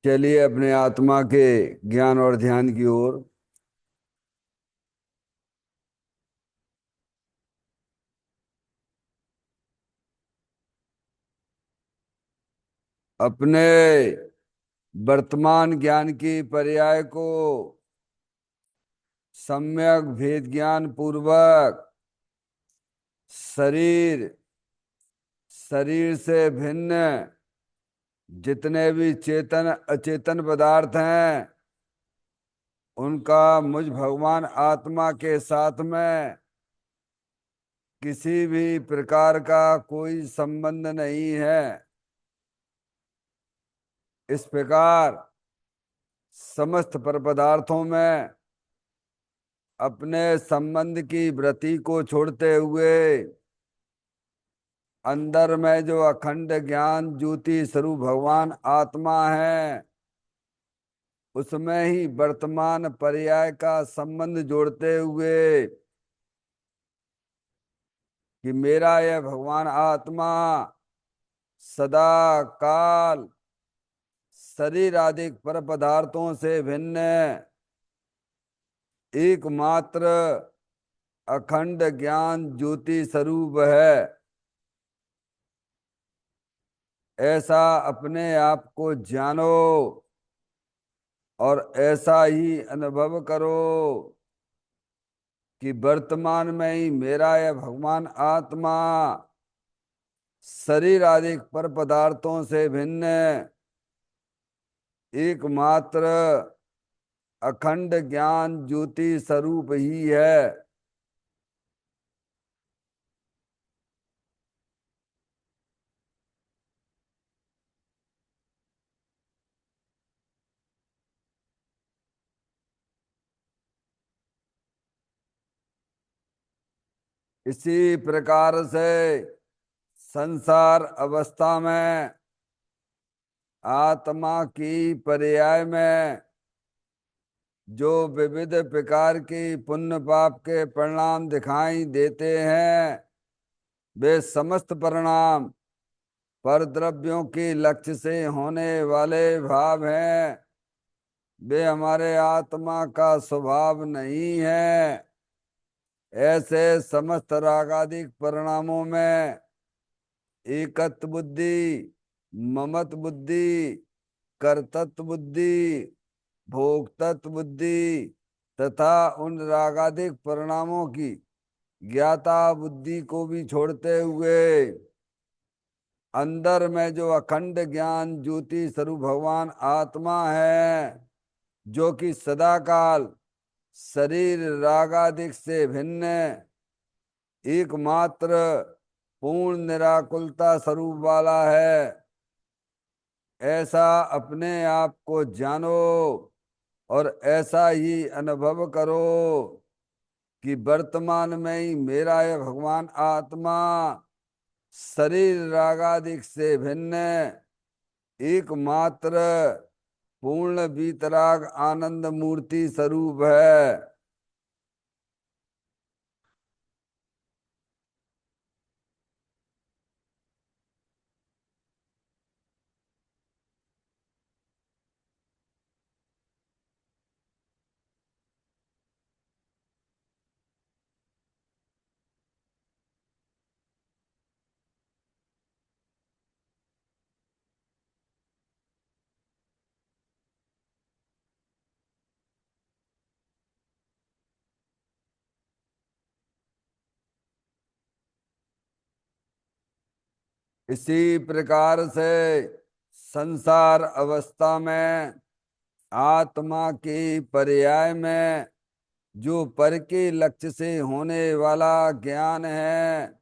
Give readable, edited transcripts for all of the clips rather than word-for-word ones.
चलिए अपने आत्मा के ज्ञान और ध्यान की ओर। अपने वर्तमान ज्ञान की पर्याय को सम्यक भेद ज्ञान पूर्वक शरीर शरीर से भिन्न जितने भी चेतन अचेतन पदार्थ हैं उनका मुझ भगवान आत्मा के साथ में किसी भी प्रकार का कोई संबंध नहीं है। इस प्रकार समस्त पर पदार्थों में अपने संबंध की वृत्ति को छोड़ते हुए अंदर में जो अखंड ज्ञान ज्योति स्वरूप भगवान आत्मा है उसमें ही वर्तमान पर्याय का संबंध जोड़ते हुए कि मेरा यह भगवान आत्मा सदा काल शरीर आदि पर पदार्थों से भिन्न एकमात्र अखंड ज्ञान ज्योति स्वरूप है। ऐसा अपने आप को जानो और ऐसा ही अनुभव करो कि वर्तमान में ही मेरा यह भगवान आत्मा शरीर आदि पर पदार्थों से भिन्न एकमात्र अखंड ज्ञान ज्योति स्वरूप ही है। इसी प्रकार से संसार अवस्था में आत्मा की पर्याय में जो विविध प्रकार की पुण्य पाप के परिणाम दिखाई देते हैं वे समस्त परिणाम पर द्रव्यों के लक्ष्य से होने वाले भाव हैं। वे हमारे आत्मा का स्वभाव नहीं है। ऐसे समस्त रागादिक परिणामों में एकत्व बुद्धि, ममत्व बुद्धि, कर्तृत्व बुद्धि, भोक्तृत्व बुद्धि तथा उन रागादिक परिणामों की ज्ञाता बुद्धि को भी छोड़ते हुए अंदर में जो अखंड ज्ञान ज्योति स्वरूप भगवान आत्मा है जो कि सदाकाल शरीर रागादिक से भिन्न एकमात्र पूर्ण निराकुलता स्वरूप वाला है। ऐसा अपने आप को जानो और ऐसा ही अनुभव करो कि वर्तमान में ही मेरा यह भगवान आत्मा शरीर रागादिक से भिन्न एकमात्र पूर्ण वीतराग आनंद मूर्ति स्वरूप है। इसी प्रकार से संसार अवस्था में आत्मा के पर्याय में जो पर के लक्ष्य से होने वाला ज्ञान है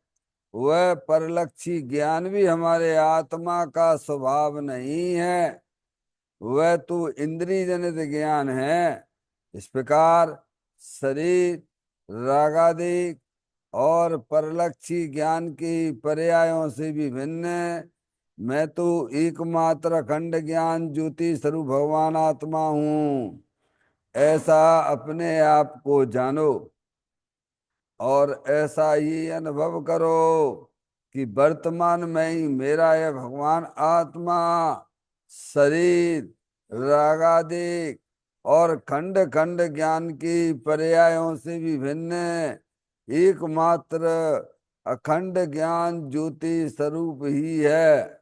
वह परलक्षी ज्ञान भी हमारे आत्मा का स्वभाव नहीं है। वह तो इंद्रिय जनित ज्ञान है। इस प्रकार शरीर रागादिक और परलक्षी ज्ञान की पर्यायों से भी भिन्न मैं तो एकमात्र अखंड ज्ञान ज्योति स्वरूप भगवान आत्मा हूँ। ऐसा अपने आप को जानो और ऐसा ही अनुभव करो कि वर्तमान में ही मेरा यह भगवान आत्मा शरीर रागादिक और खंड खंड ज्ञान की पर्यायों से भी भिन्न एकमात्र अखंड ज्ञान ज्योति स्वरूप ही है।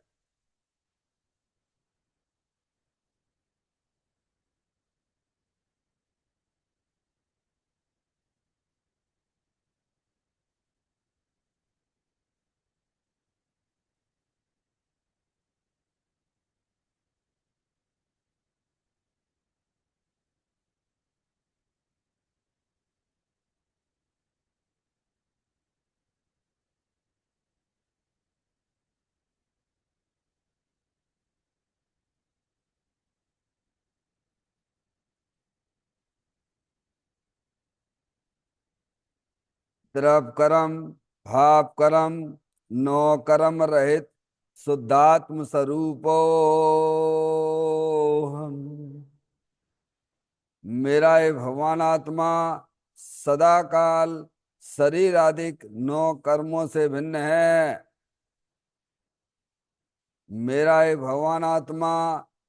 द्रव कर्म भाव कर्म नौ कर्म रहित शुद्धात्म स्वरूपो हम। मेरा ये भगवान आत्मा सदा काल शरीर आदि नौ कर्मों से भिन्न है। मेरा ये भगवान आत्मा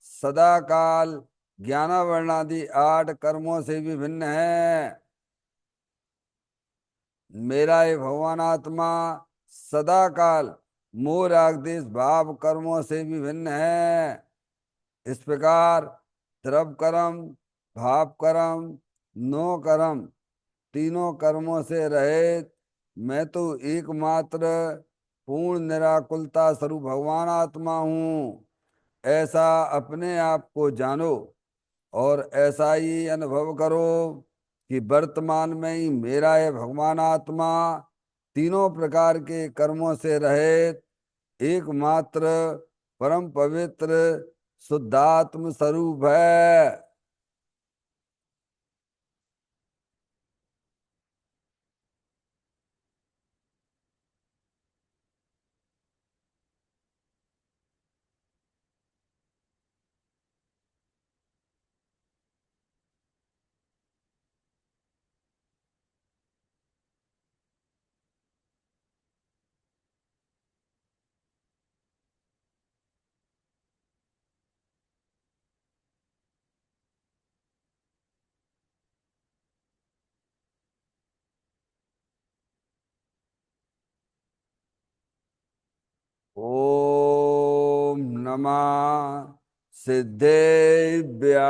सदा काल ज्ञानावरणादि आठ कर्मों से भी भिन्न है। मेरा ये भगवान आत्मा सदा काल मोह रागद्वेष भाव कर्मों से भी भिन्न है। इस प्रकार द्रव कर्म भाव कर्म नो कर्म तीनों कर्मों से रहित मैं तो एकमात्र पूर्ण निराकुलता स्वरूप भगवान आत्मा हूँ, ऐसा अपने आप को जानो और ऐसा ही अनुभव करो कि वर्तमान में ही मेरा ये भगवान आत्मा तीनों प्रकार के कर्मों से रहित एकमात्र परम पवित्र शुद्धात्म स्वरूप है। ओम नमः सिद्धेभ्य।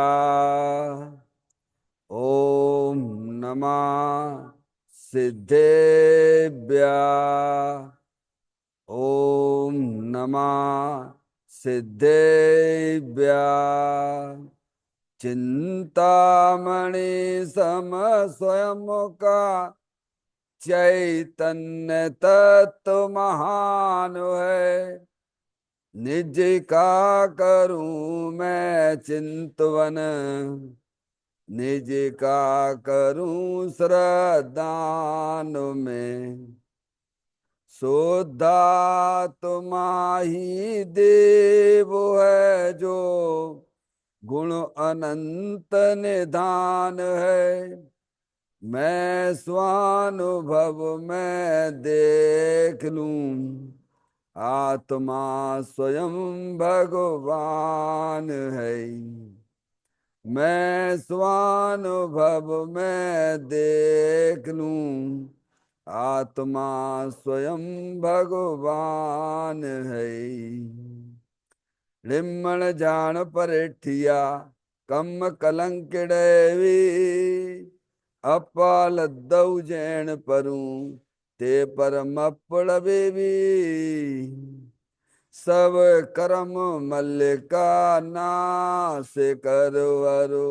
ओम नमः सिद्धेभ्य। ओम नमः सिद्धेभ्य। चिंतामणि सम स्वयं का चैतन्य तत्व महान है। निज का करूं मैं चिंतवन, निज का करूं श्रद्धान में। शुद्धात्मा ही देव है जो गुण अनंत निधान है। मैं स्वानुभव में देख लूं आत्मा स्वयं भगवान है। मैं स्वानुभव में देख लूं आत्मा स्वयं भगवान है। लिम्मण जान परिठिया कम कलंकिड़वी अपाल दऊ जैन परूं ते परम बेबी। सब कर्म मल्लिका नाश करवरु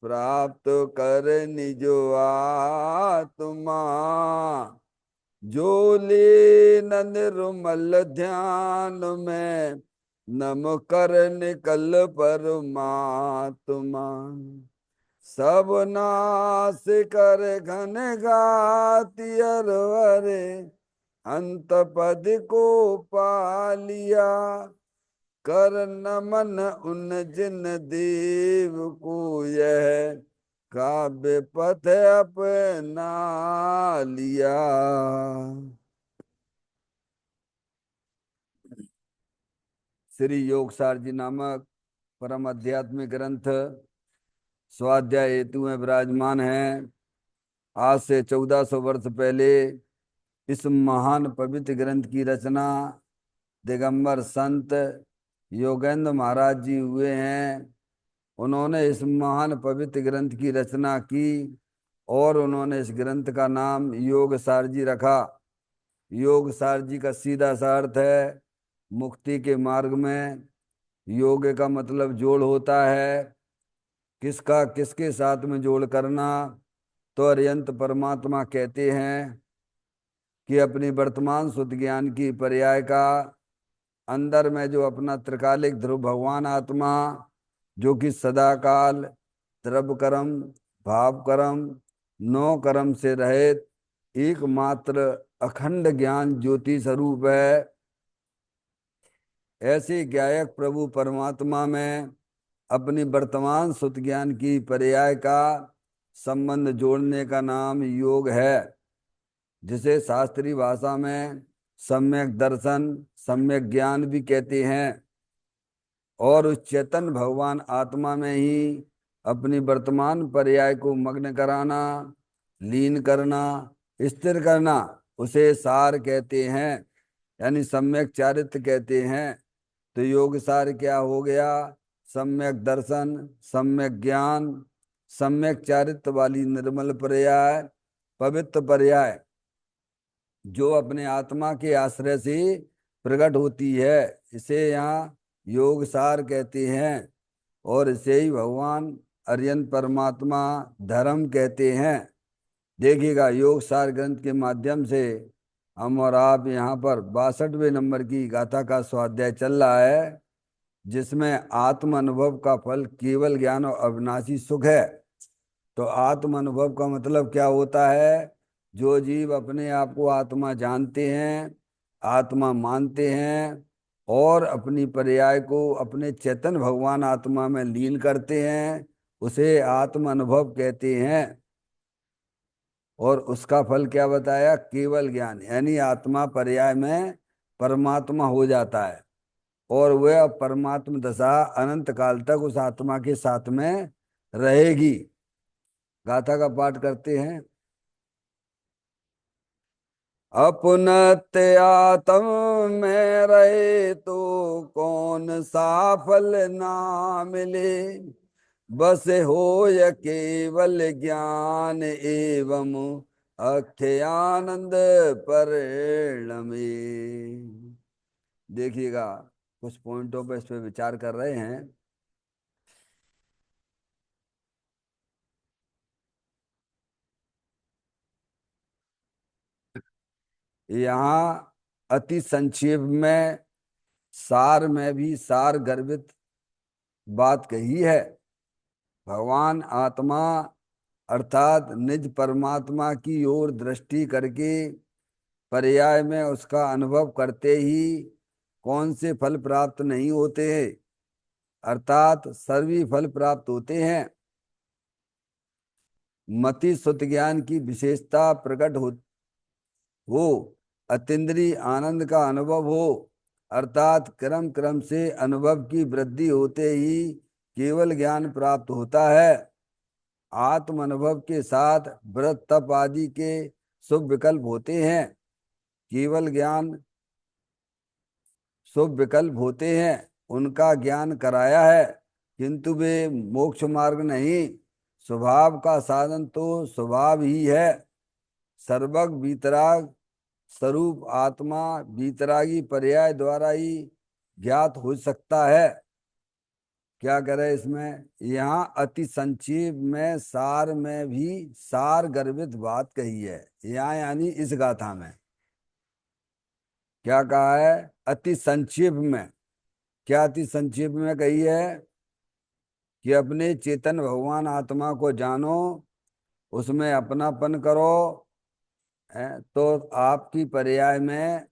प्राप्त कर निजो आत्मा। जो लीन निर्मल ध्यान में नम कर निकल परमात्मा। सब नाश कर घन गाति अरवरे अंत पद को पालिया। कर नमन उन जिन देव को यह काव्य पथ अपना लिया। श्री योगसार जी नामक परम आध्यात्मिक ग्रंथ स्वाध्याय हेतु में विराजमान है। आज से 1400 वर्ष पहले इस महान पवित्र ग्रंथ की रचना दिगंबर संत योगेंद्र महाराज जी हुए हैं। उन्होंने इस महान पवित्र ग्रंथ की रचना की और उन्होंने इस ग्रंथ का नाम योग सार जी रखा। योग सार जी का सीधा सा अर्थ है मुक्ति के मार्ग में। योग का मतलब जोड़ होता है, किसका किसके साथ में जोड़ करना। तो अरिहंत परमात्मा कहते हैं कि अपनी वर्तमान शुद्ध ज्ञान की पर्याय का अंदर में जो अपना त्रिकालिक ध्रुव भगवान आत्मा, जो कि सदाकाल द्रव्य कर्म भाव कर्म नौ कर्म से रहित एकमात्र अखंड ज्ञान ज्योति स्वरूप है, ऐसे ज्ञायक प्रभु परमात्मा में अपनी वर्तमान शुद्ध ज्ञान की पर्याय का संबंध जोड़ने का नाम योग है, जिसे शास्त्रीय भाषा में सम्यक दर्शन सम्यक ज्ञान भी कहते हैं। और उस चेतन भगवान आत्मा में ही अपनी वर्तमान पर्याय को मग्न कराना, लीन करना, स्थिर करना, उसे सार कहते हैं, यानी सम्यक चारित्र कहते हैं। तो योग सार क्या हो गया? सम्यक दर्शन, सम्यक ज्ञान, सम्यक चारित्र वाली निर्मल पर्याय, पवित्र पर्याय, जो अपने आत्मा के आश्रय से प्रकट होती है, इसे यहाँ योग सार कहते हैं। और इसे ही भगवान अरिहंत परमात्मा धर्म कहते हैं। देखिएगा, योग सार ग्रंथ के माध्यम से हम और आप यहाँ पर 62वें नंबर की गाथा का स्वाध्याय चल रहा है, जिसमें आत्म अनुभव का फल केवल ज्ञान और अविनाशी सुख है। तो आत्म अनुभव का मतलब क्या होता है? जो जीव अपने आप को आत्मा जानते हैं, आत्मा मानते हैं और अपनी पर्याय को अपने चेतन भगवान आत्मा में लीन करते हैं, उसे आत्म अनुभव कहते हैं। और उसका फल क्या बताया? केवल ज्ञान, यानी आत्मा पर्याय में परमात्मा हो जाता है और वह परमात्म दशा अनंत काल तक उस आत्मा के साथ में रहेगी। गाथा का पाठ करते हैं। अपनत्य आत्म में रहे तो कौन सा फल ना मिले, बस हो य केवल ज्ञान एवं अख्य आनंद परिणमे। देखिएगा, कुछ पॉइंटों पर इस पे विचार कर रहे हैं। यहाँ अति संक्षेप में, सार में भी सार गर्भित बात कही है। भगवान आत्मा अर्थात निज परमात्मा की ओर दृष्टि करके पर्याय में उसका अनुभव करते ही कौन से फल प्राप्त नहीं होते हैं, अर्थात सर्वी फल प्राप्त होते हैं। मति सुत ज्ञान की विशेषता प्रकट हो, अतीन्द्रिय आनंद का अनुभव हो, अर्थात क्रम क्रम से अनुभव की वृद्धि होते ही केवल ज्ञान प्राप्त होता है। आत्म अनुभव के साथ व्रत तप आदि के शुभ विकल्प होते हैं। केवल ज्ञान शुभ विकल्प होते हैं, उनका ज्ञान कराया है, किंतु वे मोक्ष मार्ग नहीं। स्वभाव का साधन तो स्वभाव ही है। सर्वग वीतराग स्वरूप आत्मा वीतरागी पर्याय द्वारा ही ज्ञात हो सकता है। क्या करे इसमें? यहाँ अति संक्षेप में सार में भी सार गर्भित बात कही है। यहाँ यानी इस गाथा में क्या कहा है? अति संक्षेप में। क्या अति संक्षेप में कही है? कि अपने चेतन भगवान आत्मा को जानो, उसमें अपनापन करो, तो आपकी पर्याय में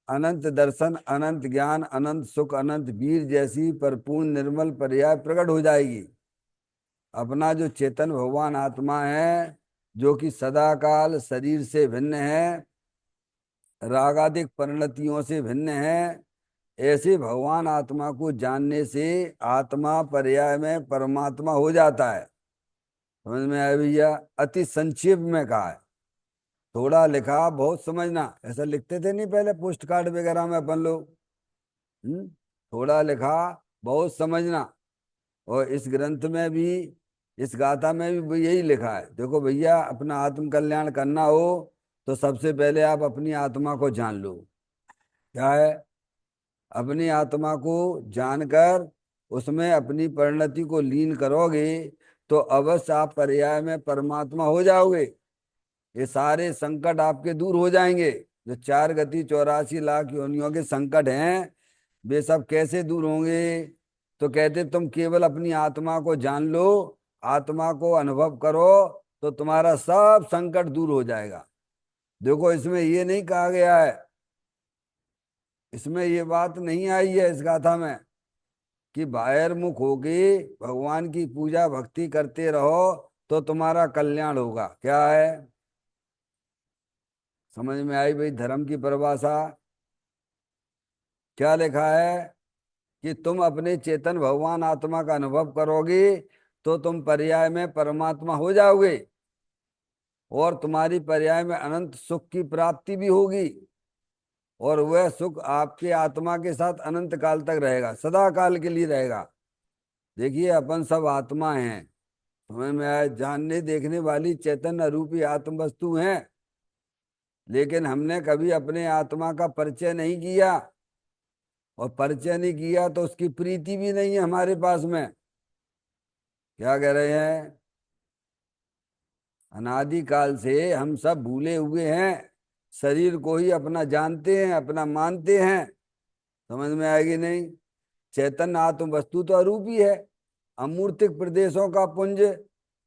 अनंत दर्शन, अनंत ज्ञान, अनंत सुख, अनंत वीर जैसी परिपूर्ण निर्मल पर्याय प्रकट हो जाएगी। अपना जो चेतन भगवान आत्मा है, जो कि सदाकाल शरीर से भिन्न है, रागादिक परिणतियों से भिन्न है, ऐसे भगवान आत्मा को जानने से आत्मा पर्याय में परमात्मा हो जाता है। समझ में आया भैया? अति संक्षेप में कहा है, थोड़ा लिखा बहुत समझना। ऐसा लिखते थे नहीं पहले पोस्ट कार्ड वगैरह में अपन लोग। थोड़ा लिखा बहुत समझना। और इस ग्रंथ में भी, इस गाथा में भी यही लिखा है। देखो भैया, अपना आत्म कल्याण करना हो तो सबसे पहले आप अपनी आत्मा को जान लो। क्या है? अपनी आत्मा को जानकर उसमें अपनी परिणति को लीन करोगे तो अवश्य आप पर्याय में परमात्मा हो जाओगे। ये सारे संकट आपके दूर हो जाएंगे। जो 4 गति 84 लाख योनियों के संकट हैं, वे सब कैसे दूर होंगे? तो कहते तुम केवल अपनी आत्मा को जान लो, आत्मा को अनुभव करो, तो तुम्हारा सब संकट दूर हो जाएगा। देखो, इसमें ये नहीं कहा गया है, इसमें ये बात नहीं आई है इस गाथा में कि बाहिर्मुख होके भगवान की पूजा भक्ति करते रहो तो तुम्हारा कल्याण होगा। क्या है? समझ में आई भाई धर्म की परिभाषा? क्या लिखा है कि तुम अपने चेतन भगवान आत्मा का अनुभव करोगे तो तुम पर्याय में परमात्मा हो जाओगे, और तुम्हारी पर्याय में अनंत सुख की प्राप्ति भी होगी। और वह सुख आपके आत्मा के साथ अनंत काल तक रहेगा, सदा काल के लिए रहेगा। देखिए, अपन सब आत्मा हैं, समझ में आया? जानने देखने वाली चैतन्य रूपी आत्म वस्तु हैं, लेकिन हमने कभी अपने आत्मा का परिचय नहीं किया। और परिचय नहीं किया तो उसकी प्रीति भी नहीं है हमारे पास में। क्या कह रहे हैं? अनादि काल से हम सब भूले हुए हैं, शरीर को ही अपना जानते हैं, अपना मानते हैं। समझ में आएगी नहीं? चैतन्य आत्म वस्तु तो अरूपी है, अमूर्तिक प्रदेशों का पुंज,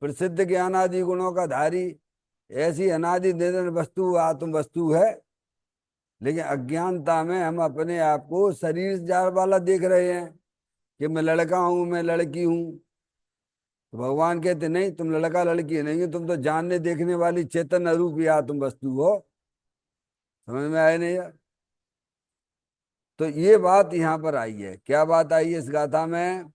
प्रसिद्ध ज्ञानादि गुणों का धारी, ऐसी अनादि निरंतर वस्तु आत्म वस्तु है। लेकिन अज्ञानता में हम अपने आप को शरीर जार वाला देख रहे हैं कि मैं लड़का हूं, मैं लड़की हूं। तो भगवान कहते नहीं, तुम लड़का लड़की नहीं हो, तुम तो जानने देखने वाली चेतन रूपी आत्म वस्तु हो। समझ में आए नहीं? तो ये बात यहाँ पर आई है। क्या बात आई है इस गाथा में?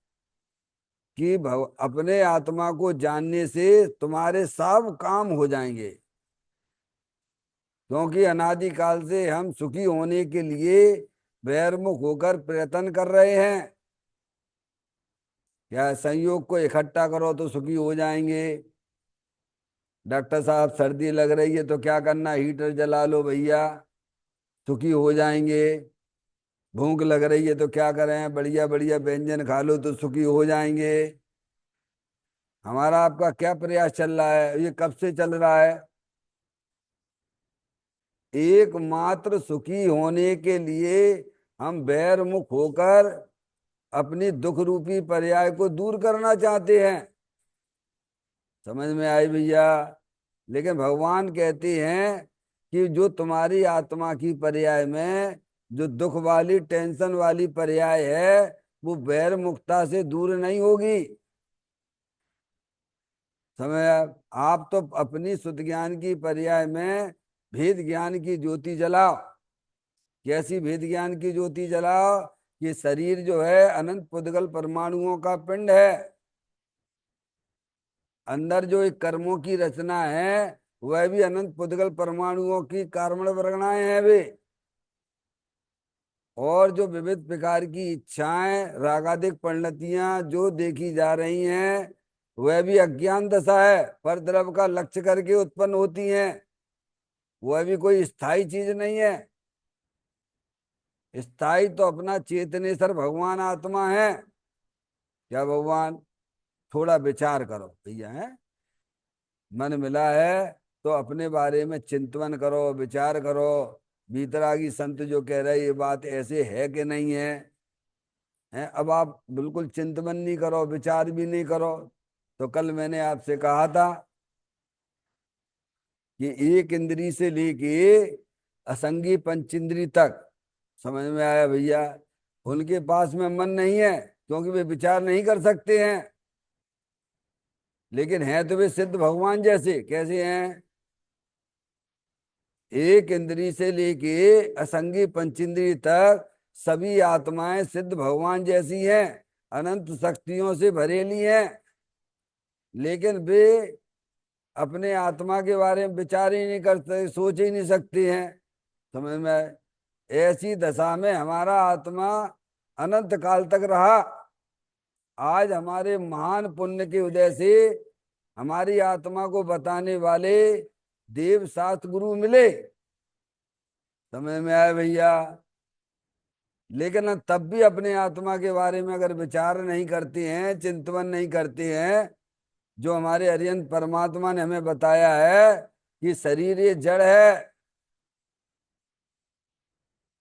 कि अपने आत्मा को जानने से तुम्हारे सब काम हो जाएंगे, क्योंकि अनादि काल से हम सुखी होने के लिए बहिर्मुख होकर प्रयत्न कर रहे हैं। क्या संयोग को इकट्ठा करो तो सुखी हो जाएंगे। डॉक्टर साहब, सर्दी लग रही है तो क्या करना, हीटर जला लो भैया, सुखी हो जाएंगे। भूख लग रही है तो क्या करें, बढ़िया बढ़िया व्यंजन खा लो तो सुखी हो जाएंगे। हमारा आपका क्या प्रयास चल रहा है? ये कब से चल रहा है? एकमात्र सुखी होने के लिए हम बहिर्मुख होकर अपनी दुख रूपी पर्याय को दूर करना चाहते हैं। समझ में आई भैया? लेकिन भगवान कहते हैं कि जो तुम्हारी आत्मा की पर्याय में जो दुख वाली टेंशन वाली पर्याय है, वो बहिर्मुखता से दूर नहीं होगी। समझ आप तो अपनी शुद्ध ज्ञान की पर्याय में भेद ज्ञान की ज्योति जलाओ। कैसी भेद ज्ञान की ज्योति जलाओ? कि शरीर जो है अनंत पुद्गल परमाणुओं का पिंड है, अंदर जो एक कर्मों की रचना है वह भी अनंत पुद्गल परमाणुओं की कार्बन वर्गणाएं हैं वे। और जो विविध प्रकार की इच्छाएं रागादिक परिणतियां जो देखी जा रही हैं, वह भी अज्ञान दशा है, पर द्रव्य का लक्ष्य करके उत्पन्न होती हैं। वह भी कोई स्थायी चीज नहीं है। स्थायी तो अपना चेतनेश्वर भगवान आत्मा है। क्या भगवान? थोड़ा विचार करो भैया, है मन मिला है तो अपने बारे में चिंतन करो, विचार करो। बीतरागी संत जो कह रहे ये बात ऐसे है कि नहीं है, हैं? अब आप बिल्कुल चिंतन नहीं करो, विचार भी नहीं करो। तो कल मैंने आपसे कहा था कि एक इंद्री से लेके असंगी पंचेंद्री तक, समझ में आया भैया? उनके पास में मन नहीं है क्योंकि वे विचार नहीं कर सकते हैं। लेकिन हैं तो वे सिद्ध भगवान जैसे। कैसे हैं? एक इंद्री से लेके असंगी पंचेंद्री तक सभी आत्माएं सिद्ध भगवान जैसी हैं, अनंत शक्तियों से भरेली हैं, लेकिन वे अपने आत्मा के बारे में विचार ही नहीं करते, सोच ही नहीं सकती हैं। समझ में आए? ऐसी दशा में हमारा आत्मा अनंत काल तक रहा। आज हमारे महान पुण्य के उदय से हमारी आत्मा को बताने वाले देव शास्त्र गुरु मिले। समझ में आए भैया? लेकिन तब भी अपने आत्मा के बारे में अगर विचार नहीं करते हैं, चिंतन नहीं करते हैं, जो हमारे अरिहंत परमात्मा ने हमें बताया है कि शरीर ये जड़ है।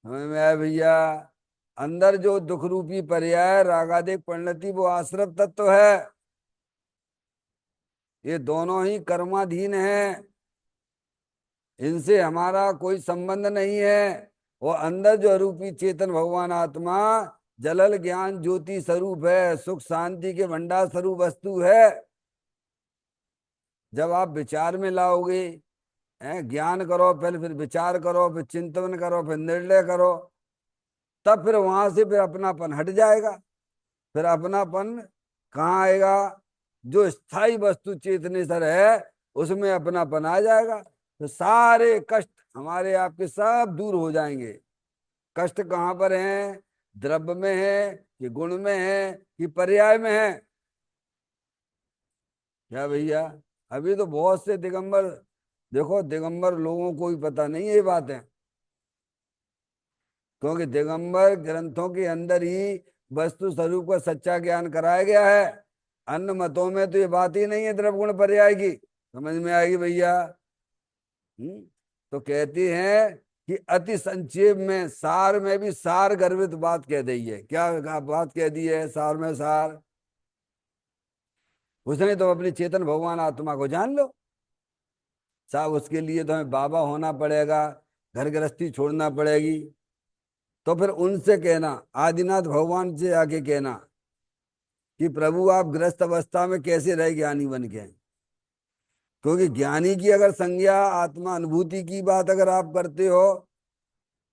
समझ में आया भैया? अंदर जो दुख रूपी पर्याय रागादिक परिणति वो आश्रव तत्व है। ये दोनों ही कर्माधीन हैं, इनसे हमारा कोई संबंध नहीं है। वो अंदर जो रूपी चेतन भगवान आत्मा जलल ज्ञान ज्योति स्वरूप है, सुख शांति के भंडार स्वरूप वस्तु है। जब आप विचार में लाओगे, ज्ञान करो पहले, फिर विचार करो, फिर चिंतन करो, फिर निर्णय करो, तब फिर वहां से फिर अपनापन हट जाएगा। फिर अपनापन कहाँ आएगा? जो स्थायी वस्तु चेतनेश्वर है उसमें अपनापन आ जाएगा। तो सारे कष्ट हमारे आपके सब दूर हो जाएंगे। कष्ट कहाँ पर हैं? द्रव्य में है कि गुण में है कि पर्याय में है? क्या भैया? अभी तो बहुत से दिगंबर, देखो दिगंबर लोगों को भी पता नहीं ये बात है, क्योंकि दिगंबर ग्रंथों के अंदर ही वस्तु स्वरूप का सच्चा ज्ञान कराया गया है। अन्य मतों में तो ये बात ही नहीं है द्रव्य गुण पर्याय की। समझ में आएगी भैया? तो कहती हैं कि अति संक्षेप में सार में भी सार गर्भित बात कह दी है। क्या बात कह दी है? सार में सार। उसने तो अपनी चेतन भगवान आत्मा को जान लो साहब। उसके लिए तो हमें बाबा होना पड़ेगा, घर गृहस्थी छोड़ना पड़ेगी। तो फिर उनसे कहना, आदिनाथ भगवान से आके कहना कि प्रभु आप गृहस्थ अवस्था में कैसे रहे ज्ञानी बन के। क्योंकि ज्ञानी की अगर संज्ञा आत्मा अनुभूति की बात अगर आप करते हो,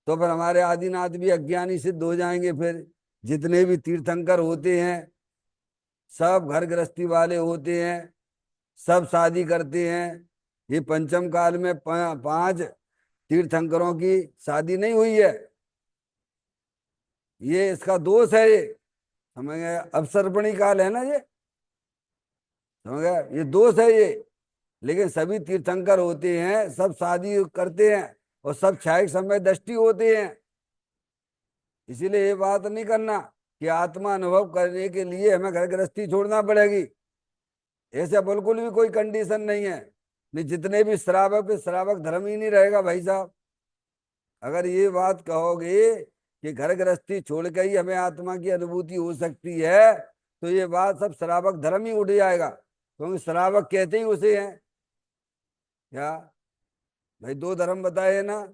तो फिर हमारे आदिनाथ भी अज्ञानी सिद्ध हो जाएंगे। फिर जितने भी तीर्थंकर होते हैं सब घर गृहस्थी वाले होते हैं, सब शादी करते हैं। ये पंचम काल में पांच तीर्थंकरों की शादी नहीं हुई है। ये इसका दोष है। ये समझ गए? अवसर्पणी काल है ना ये, समझ गए? ये दोष है ये। लेकिन सभी तीर्थंकर होते हैं, सब शादी करते हैं और सब क्षायिक समय दृष्टि होते हैं। इसीलिए ये बात नहीं करना कि आत्मा अनुभव करने के लिए हमें घर गृहस्थी छोड़ना पड़ेगी। ऐसा बिल्कुल भी कोई कंडीशन नहीं है। नहीं, जितने भी श्रावक पे श्रावक धर्म ही नहीं रहेगा भाई साहब। अगर ये बात कहोगे कि घर गृहस्थी छोड़ के ही हमें आत्मा की अनुभूति हो सकती है, तो ये बात सब श्रावक धर्म ही उठ जाएगा। क्योंकि श्रावक कहते ही उसे हैं। क्या भाई? दो धर्म बताए ना,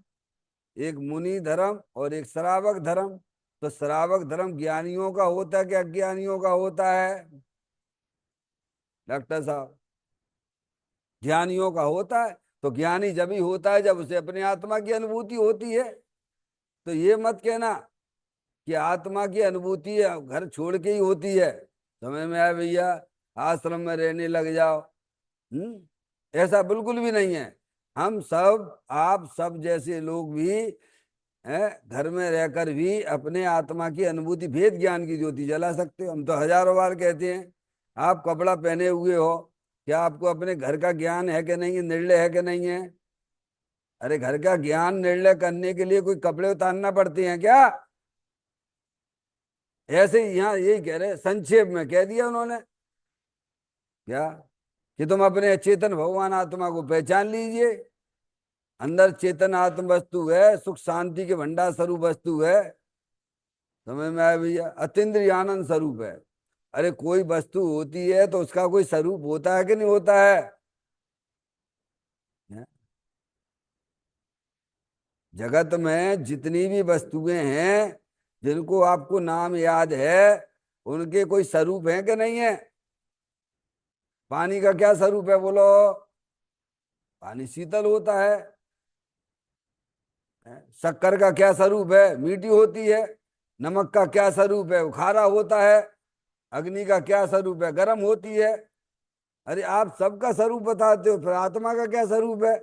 एक मुनि धर्म और एक श्रावक धर्म। तो श्रावक धर्म ज्ञानियों का होता है कि अज्ञानियों का होता है डॉक्टर साहब? ज्ञानियों का होता है। तो ज्ञानी जब ही होता है जब उसे अपने आत्मा की अनुभूति होती है। तो ये मत कहना कि आत्मा की अनुभूति घर छोड़ के ही होती है। समझ में आया भैया? आश्रम में रहने लग जाओ, ऐसा बिल्कुल भी नहीं है। हम सब, आप सब जैसे लोग भी घर में रहकर भी अपने आत्मा की अनुभूति भेद ज्ञान की ज्योति जला सकते हो। हम तो हजारों बार कहते हैं, आप कपड़ा पहने हुए हो, क्या आपको अपने घर का ज्ञान है कि नहीं है, निर्णय है कि नहीं है? अरे घर का ज्ञान निर्णय करने के लिए कोई कपड़े उतारना पड़ते हैं क्या? ऐसे ही यहाँ यही कह रहे, संक्षेप में कह दिया उन्होंने क्या, कि तुम अपने चेतन भगवान आत्मा को पहचान लीजिए। अंदर चेतन आत्म वस्तु है, सुख शांति के भंडार स्वरूप वस्तु है। समझ में आया भैया? अतीन्द्रिय आनंद स्वरूप है। अरे कोई वस्तु होती है तो उसका कोई स्वरूप होता है कि नहीं होता है? हैं? जगत में जितनी भी वस्तुएं हैं जिनको आपको नाम याद है, उनके कोई स्वरूप है कि नहीं है? पानी का क्या स्वरूप है बोलो? पानी शीतल होता है। शक्कर का क्या स्वरूप है? मीठी होती है। नमक का क्या स्वरूप है? वो खारा होता है। अग्नि का क्या स्वरूप है? गर्म होती है। अरे आप सबका स्वरूप बताते हो, फिर आत्मा का क्या स्वरूप है?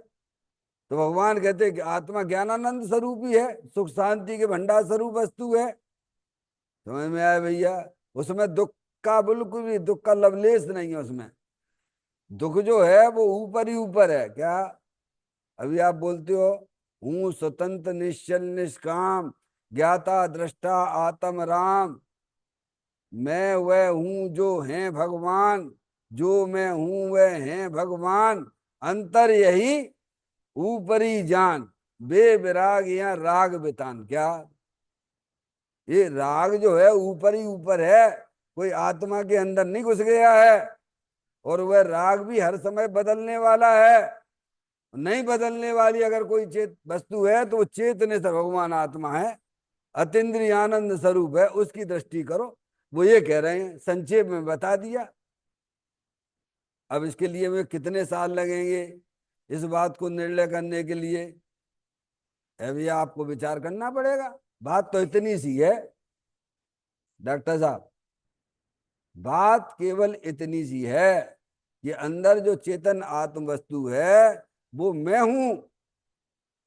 तो भगवान कहते हैं कि आत्मा ज्ञानानंद स्वरूप ही है, सुख शांति के भंडार स्वरूप वस्तु है। समझ में आया भैया? उसमें दुख का बिल्कुल भी, दुख का लवलेश नहीं है उसमें। दुख जो है वो ऊपर ही ऊपर है। क्या? अभी आप बोलते हो हूँ स्वतंत्र निश्चल निष्काम, ज्ञाता दृष्टा आत्म राम, मैं वह हूँ जो है भगवान, जो मैं हूँ वह है भगवान, अंतर यही ऊपरी जान, बे विराग या राग बितान। क्या? ये राग जो है ऊपर ही ऊपर है, कोई आत्मा के अंदर नहीं घुस गया है। और वह राग भी हर समय बदलने वाला है। नहीं बदलने वाली अगर कोई चेत वस्तु है तो वो चेतने से भगवान आत्मा है, अतीन्द्रिय आनंद स्वरूप है, उसकी दृष्टि करो। वो ये कह रहे हैं, संक्षेप में बता दिया। अब इसके लिए में कितने साल लगेंगे इस बात को निर्णय करने के लिए, अभी आपको विचार करना पड़ेगा। बात तो इतनी सी है डॉक्टर साहब, बात केवल इतनी सी है कि अंदर जो चेतन आत्म वस्तु है वो मैं हूं,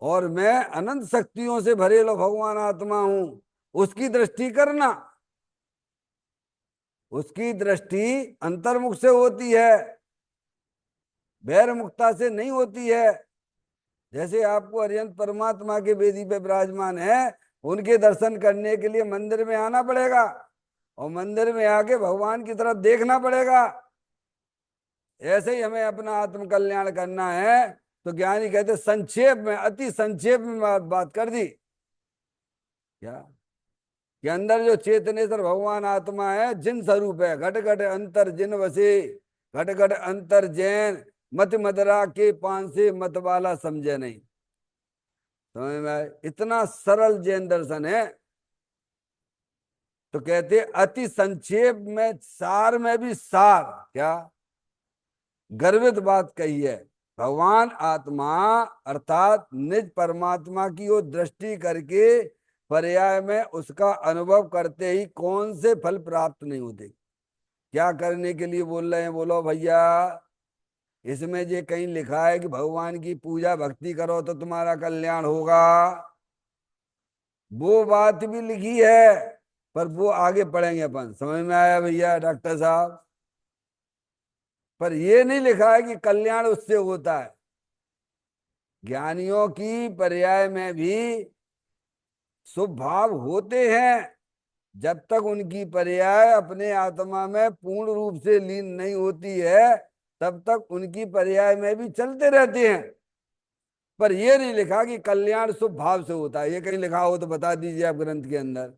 और मैं अनंत शक्तियों से भरे लो भगवान आत्मा हूं। उसकी दृष्टि करना, उसकी दृष्टि अंतर्मुख से होती है, बहिर्मुखता से नहीं होती है। जैसे आपको अरिहंत परमात्मा के वेदी पे विराजमान है, उनके दर्शन करने के लिए मंदिर में आना पड़ेगा, और मंदिर में आके भगवान की तरफ देखना पड़ेगा। ऐसे ही हमें अपना आत्म कल्याण करना है। तो ज्ञानी कहते संक्षेप में, अति संक्षेप में बात कर दी। क्या? कि अंदर जो चेतनेश्वर भगवान आत्मा है, जिन स्वरूप है, घट घट अंतर जिन वसे, घट घट अंतर जैन, मत मदरा के पान से मत वाला समझे नहीं। समझ में आए? इतना सरल जैन दर्शन है। तो कहते अति संक्षेप में, सार में भी सार। क्या गर्वित बात कही है? भगवान आत्मा अर्थात निज परमात्मा की ओर दृष्टि करके पर्याय में उसका अनुभव करते ही कौन से फल प्राप्त नहीं होते। क्या करने के लिए बोल रहे हैं? बोलो भैया। इसमें ये कहीं लिखा है कि भगवान की पूजा भक्ति करो तो तुम्हारा कल्याण होगा? वो बात भी लिखी है, पर वो आगे पढ़ेंगे अपन। समझ में आया भैया डॉक्टर साहब? पर ये नहीं लिखा है कि कल्याण उससे होता है। ज्ञानियों की पर्याय में भी शुभ भाव होते हैं, जब तक उनकी पर्याय अपने आत्मा में पूर्ण रूप से लीन नहीं होती है, तब तक उनकी पर्याय में भी चलते रहते हैं। पर यह नहीं लिखा कि कल्याण शुभ भाव से होता है। ये कहीं लिखा हो तो बता दीजिए आप ग्रंथ के अंदर,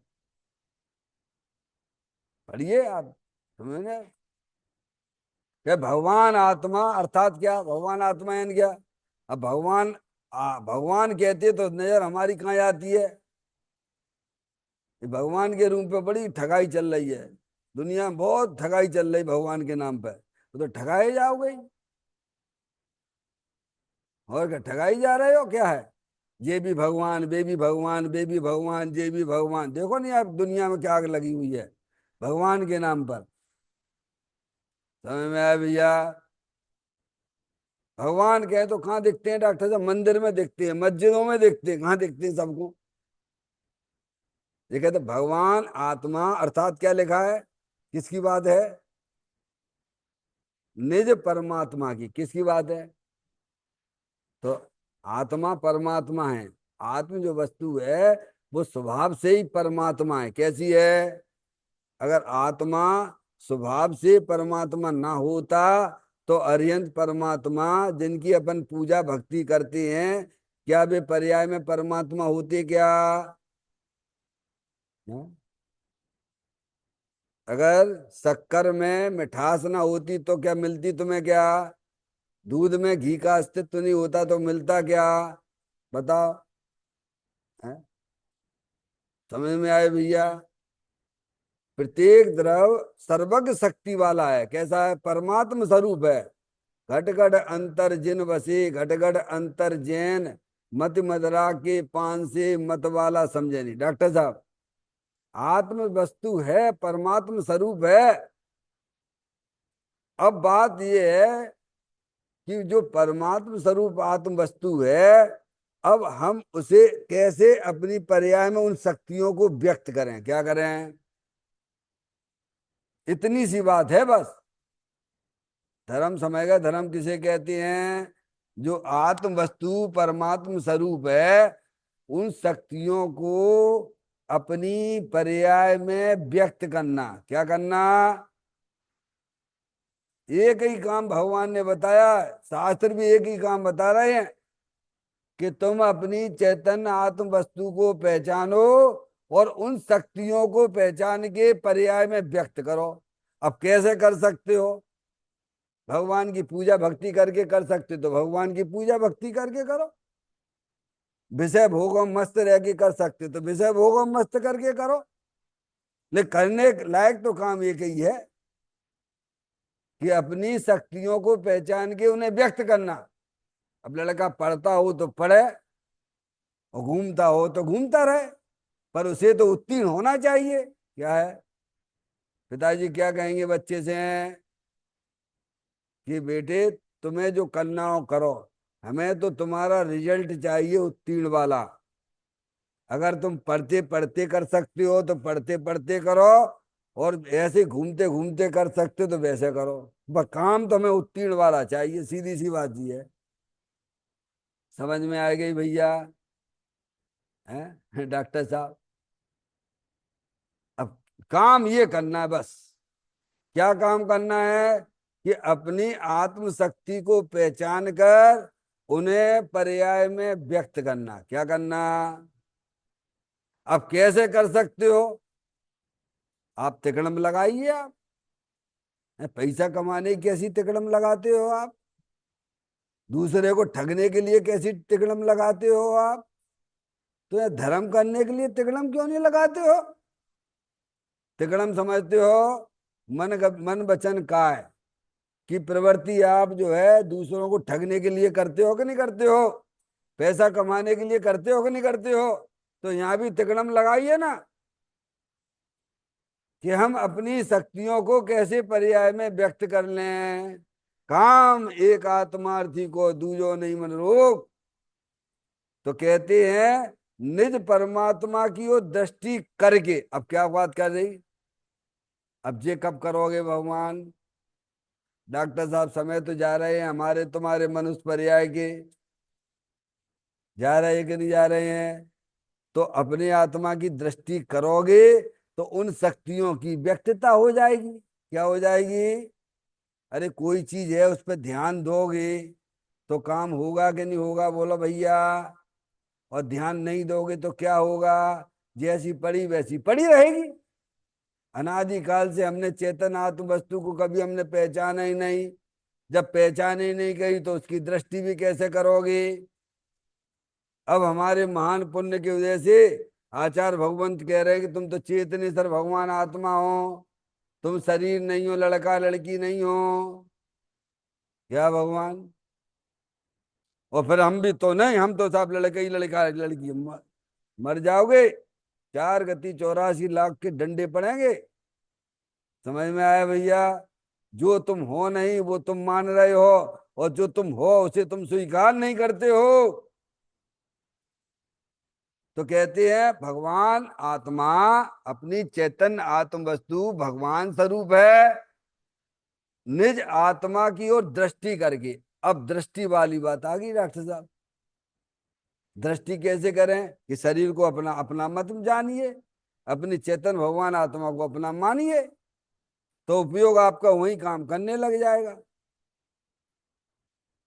पढ़िए आप। समझे? क्या भगवान आत्मा अर्थात क्या? भगवान आत्मा यानी क्या? अब भगवान भगवान कहते तो नजर हमारी कहाँ आती है? भगवान के रूप पे बड़ी ठगाई चल रही है, दुनिया में बहुत ठगाई चल रही भगवान के नाम पे। तो ठगाए जाओगे ही। और क्या ठगाई जा रहे हो? क्या है? ये भी भगवान, वे भी भगवान, वे भी भगवान, ये भी भगवान। देखो नहीं आप दुनिया में क्या आग लगी हुई है भगवान के नाम पर। समझ में आया भैया? भगवान कहे तो कहाँ दिखते हैं डॉक्टर साहब? मंदिर में दिखते हैं, मस्जिदों में दिखते हैं। कहाँ दिखते हैं सबको? ये कहते भगवान आत्मा अर्थात क्या लिखा है? किसकी बात है? निज परमात्मा की। किसकी बात है? तो आत्मा परमात्मा है। आत्म जो वस्तु है वो स्वभाव से ही परमात्मा है। कैसी है? अगर आत्मा स्वभाव से परमात्मा ना होता तो अरिहंत परमात्मा जिनकी अपन पूजा भक्ति करते हैं, क्या वे पर्याय में परमात्मा होते? क्या? हाँ? अगर शक्कर में मिठास ना होती तो क्या मिलती तुम्हें? क्या दूध में घी का अस्तित्व नहीं होता तो मिलता क्या? बताओ। हैं? समझ में आए भैया? प्रत्येक द्रव सर्वज्ञ शक्ति वाला है। कैसा है? परमात्म स्वरूप है। घट घट अंतर जिन बसे, घट घट अंतर जैन, मत मदरा के पान से मत वाला समझे नहीं। डॉक्टर साहब आत्म वस्तु है, परमात्म स्वरूप है। अब बात यह है कि जो परमात्म स्वरूप आत्म वस्तु है, अब हम उसे कैसे अपनी पर्याय में उन शक्तियों को व्यक्त करें, क्या करें, इतनी सी बात है बस। धर्म समझेगा, धर्म किसे कहते हैं? जो आत्म वस्तु परमात्म स्वरूप है, उन शक्तियों को अपनी पर्याय में व्यक्त करना, क्या करना। एक ही काम भगवान ने बताया, शास्त्र भी एक ही काम बता रहे हैं कि तुम अपनी चैतन्य आत्म वस्तु को पहचानो और उन शक्तियों को पहचान के पर्याय में व्यक्त करो। अब कैसे कर सकते हो? भगवान की पूजा भक्ति करके कर सकते तो भगवान की पूजा भक्ति करके करो। विषय भोगम मस्त रह के कर सकते तो विषय भोगम मस्त करके करो। लेकिन करने लायक तो काम एक ही है कि अपनी शक्तियों को पहचान के उन्हें व्यक्त करना। अब लड़का पढ़ता हो तो पढ़े और घूमता हो तो घूमता रहे, पर उसे तो उत्तीर्ण होना चाहिए। क्या है, पिताजी क्या कहेंगे बच्चे से कि बेटे तुम्हें जो करना हो करो, हमें तो तुम्हारा रिजल्ट चाहिए उत्तीर्ण वाला। अगर तुम पढ़ते पढ़ते कर सकते हो तो पढ़ते पढ़ते करो, और ऐसे घूमते घूमते कर सकते हो तो वैसे करो। बस काम तो हमें उत्तीर्ण वाला चाहिए, सीधी सी बात ये है। समझ में आ गई भैया? हैं डॉक्टर साहब? अब काम ये करना है बस। क्या काम करना है? कि अपनी आत्म शक्ति को पहचान कर उन्हें पर्याय में व्यक्त करना। क्या करना? अब कैसे कर सकते हो? आप तिकड़म लगाइए। आप पैसा कमाने की कैसी तिकड़म लगाते हो आप? दूसरे को ठगने के लिए कैसी तिकड़म लगाते हो आप? तो ये धर्म करने के लिए तिकड़म क्यों नहीं लगाते हो? तिकड़म समझते हो मन वचन काय की प्रवृत्ति। आप जो है दूसरों को ठगने के लिए करते हो कि नहीं करते हो? पैसा कमाने के लिए करते हो कि नहीं करते हो? तो यहाँ भी तिकड़म लगाइए ना कि हम अपनी शक्तियों को कैसे पर्याय में व्यक्त कर लें। काम एक आत्मार्थी को दूजो नहीं मन रोग। तो कहते हैं निज परमात्मा की ओर दृष्टि करके। अब क्या बात कर रही? अब ये कब करोगे भगवान? डॉक्टर साहब समय तो जा रहे हैं हमारे तुम्हारे मनुष्य पर्याय के, जा रहे हैं कि नहीं जा रहे हैं? तो अपने आत्मा की दृष्टि करोगे तो उन शक्तियों की व्यक्तता हो जाएगी। क्या हो जाएगी? अरे कोई चीज है उस पर ध्यान दोगे तो काम होगा कि नहीं होगा, बोलो भैया। और ध्यान नहीं दोगे तो क्या होगा? जैसी पड़ी वैसी पड़ी रहेगी। अनादिकाल से हमने चेतन आत्म वस्तु को कभी हमने पहचाना ही नहीं। जब पहचान ही नहीं गई तो उसकी दृष्टि भी कैसे करोगे? अब हमारे महान पुण्य की वजह से आचार्य भगवंत कह रहे हैं कि तुम तो चेतनेश्वर भगवान आत्मा हो, तुम शरीर नहीं हो, लड़का लड़की नहीं हो। क्या भगवान? और फिर हम भी तो नहीं, हम तो सब लड़के ही लड़का लड़की। मर जाओगे, 4 गति 84 लाख के डंडे पड़ेंगे। समझ में आया भैया? जो तुम हो नहीं वो तुम मान रहे हो, और जो तुम हो उसे तुम स्वीकार नहीं करते हो। तो कहते हैं भगवान आत्मा अपनी चैतन्य आत्म वस्तु भगवान स्वरूप है, निज आत्मा की ओर दृष्टि करके। अब दृष्टि वाली बात आ गई डॉक्टर साहब। दृष्टि कैसे करें? कि शरीर को अपना अपना मत जानिए, अपनी चेतन भगवान आत्मा को अपना मानिए, तो उपयोग आपका वही काम करने लग जाएगा।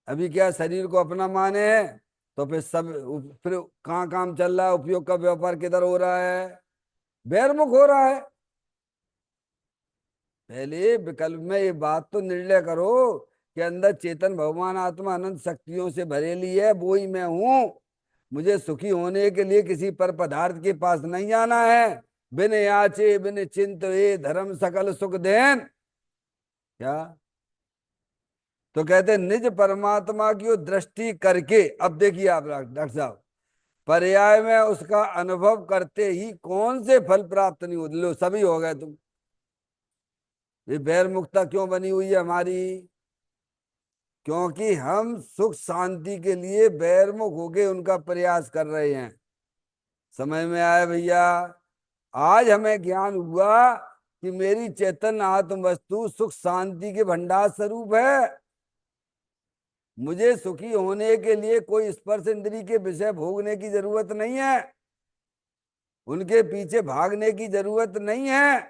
अभी क्या शरीर को अपना माने है तो फिर सब, फिर कहाँ काम चल रहा है, उपयोग का व्यापार किधर हो रहा है? बहिर्मुख हो रहा है। पहले विकल्प में ये बात तो निर्णय करो कि अंदर चेतन भगवान आत्मा अनंत शक्तियों से भरेली है, वो ही मैं हूं। मुझे सुखी होने के लिए किसी पर पदार्थ के पास नहीं जाना है। बिन याचे बिन चिंत ये धर्म सकल सुख देन। क्या? तो कहते हैं निज परमात्मा की ओर दृष्टि करके। अब देखिए आप डॉक्टर साहब, पर्याय में उसका अनुभव करते ही कौन से फल प्राप्त नहीं होते? लो सभी हो गए तुम। ये बैर मुक्ता क्यों बनी हुई है हमारी? क्योंकि हम सुख शांति के लिए बैरमुख होके उनका प्रयास कर रहे हैं। समझ में आया भैया? आज हमें ज्ञान हुआ कि मेरी चेतन आत्म वस्तु सुख शांति के भंडार स्वरूप है। मुझे सुखी होने के लिए कोई स्पर्श इंद्री के विषय भोगने की जरूरत नहीं है, उनके पीछे भागने की जरूरत नहीं है।